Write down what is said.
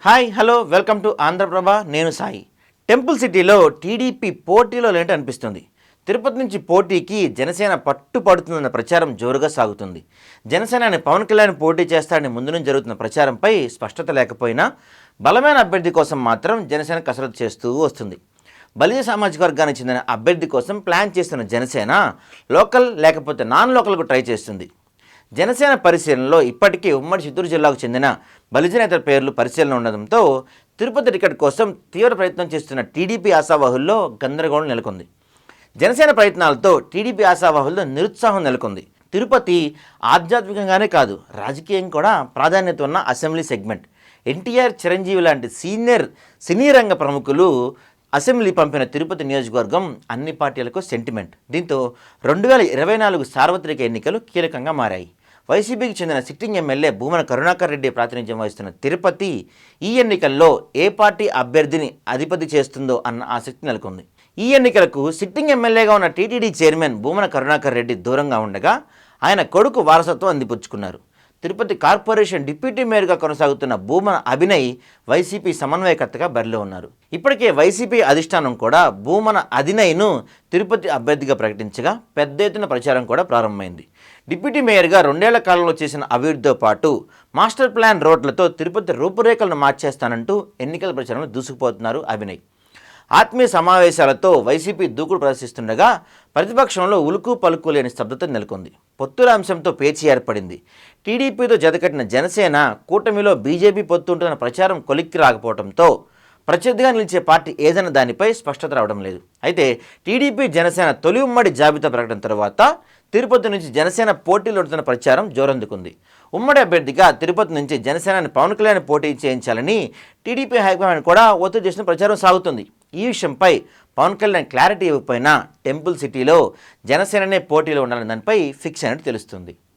Hi hello welcome to Andhra Prabha. నేను Sai. Temple సిటీలో TDP పోటీలో లేంటి అనిపిస్తుంది. తిరుపతి నుంచి పోటీకి జనసేన పట్టుపడుతుందన్న ప్రచారం జోరుగా సాగుతుంది. జనసేనని పవన్ కళ్యాణ్ పోటీ చేస్తాడని ముందు నుంచి జరుగుతున్న ప్రచారంపై స్పష్టత లేకపోయినా బలమైన అభ్యర్థి కోసం మాత్రం జనసేన కసరత్తు చేస్తూ వస్తుంది. బలిజ సామాజిక వర్గానికి చెందిన అభ్యర్థి కోసం ప్లాన్ చేస్తున్న జనసేన లోకల్ లేకపోతే నాన్ లోకల్కు ట్రై చేస్తుంది. జనసేన పరిశీలనలో ఇప్పటికీ ఉమ్మడి చిత్తూరు జిల్లాకు చెందిన బలిజ నేతల పేర్లు పరిశీలన ఉండడంతో తిరుపతి టికెట్ కోసం తీవ్ర ప్రయత్నం చేస్తున్న టీడీపీ ఆశావాహుల్లో గందరగోళం నెలకొంది. జనసేన ప్రయత్నాలతో టీడీపీ ఆశావాహుల్లో నిరుత్సాహం నెలకొంది. తిరుపతి ఆధ్యాత్మికంగానే కాదు, రాజకీయం కూడా ప్రాధాన్యత ఉన్న అసెంబ్లీ సెగ్మెంట్. ఎన్టీఆర్, చిరంజీవి లాంటి సినీ రంగ ప్రముఖులు అసెంబ్లీ పంపిన తిరుపతి నియోజకవర్గం అన్ని పార్టీలకు సెంటిమెంట్. దీంతో 2024 సార్వత్రిక ఎన్నికలు కీలకంగా మారాయి. వైసీపీకి చెందిన సిట్టింగ్ ఎమ్మెల్యే భూమన కరుణాకర్ రెడ్డి ప్రాతినిధ్యం వహిస్తున్న తిరుపతి ఈ ఎన్నికల్లో ఏ పార్టీ అభ్యర్థిని అధిపతి చేస్తుందో అన్న ఆసక్తి నెలకొంది. ఈ ఎన్నికలకు సిట్టింగ్ ఎమ్మెల్యేగా ఉన్న టీటీడీ చైర్మన్ భూమన కరుణాకర్ రెడ్డి దూరంగా ఉండగా ఆయన కొడుకు వారసత్వం అందిపుచ్చుకున్నారు. తిరుపతి కార్పొరేషన్ డిప్యూటీ మేయర్గా కొనసాగుతున్న భూమన అభినయ్ వైసీపీ సమన్వయకర్తగా బరిలో ఉన్నారు. ఇప్పటికే వైసీపీ అధిష్టానం కూడా భూమన అభినయ్ను తిరుపతి అభ్యర్థిగా ప్రకటించగా పెద్ద ఎత్తున ప్రచారం కూడా ప్రారంభమైంది. డిప్యూటీ మేయర్గా 2 ఏళ్ల కాలంలో చేసిన అభివృద్ధితో పాటు మాస్టర్ ప్లాన్ రోడ్లతో తిరుపతి రూపురేఖలను మార్చేస్తానంటూ ఎన్నికల ప్రచారంలో దూసుకుపోతున్నారు అభినయ్. ఆత్మీయ సమావేశాలతో వైసీపీ దూకుడు ప్రదర్శిస్తుండగా ప్రతిపక్షంలో ఉలుకు పలుకు లేని స్తబ్దత నెలకొంది. పొత్తుల అంశంతో పేచీ ఏర్పడింది. టీడీపీతో జతకట్టిన జనసేన కూటమిలో బీజేపీ పొత్తు ఉంటున్న ప్రచారం కొలిక్కి రాకపోవడంతో ప్రత్యర్థిగా నిలిచే పార్టీ ఏదైనా దానిపై స్పష్టత రావడం లేదు. అయితే టీడీపీ జనసేన తొలి ఉమ్మడి జాబితా ప్రకటన తర్వాత తిరుపతి నుంచి జనసేన పోటీలో ఉంటున్న ప్రచారం జోరందుకుంది. ఉమ్మడి అభ్యర్థిగా తిరుపతి నుంచి జనసేనని పవన్ కళ్యాణ్ పోటీ చేయించాలని టీడీపీ హైకమాండ్ కూడా ఒత్తిడి చేసిన ప్రచారం సాగుతుంది. ఈ విషయంపై పవన్ కళ్యాణ్ క్లారిటీ ఇవ్వకపోయినా టెంపుల్ సిటీలో జనసేననే పోటీలో ఉండాలని దానిపై ఫిక్స్ అయినట్టు తెలుస్తుంది.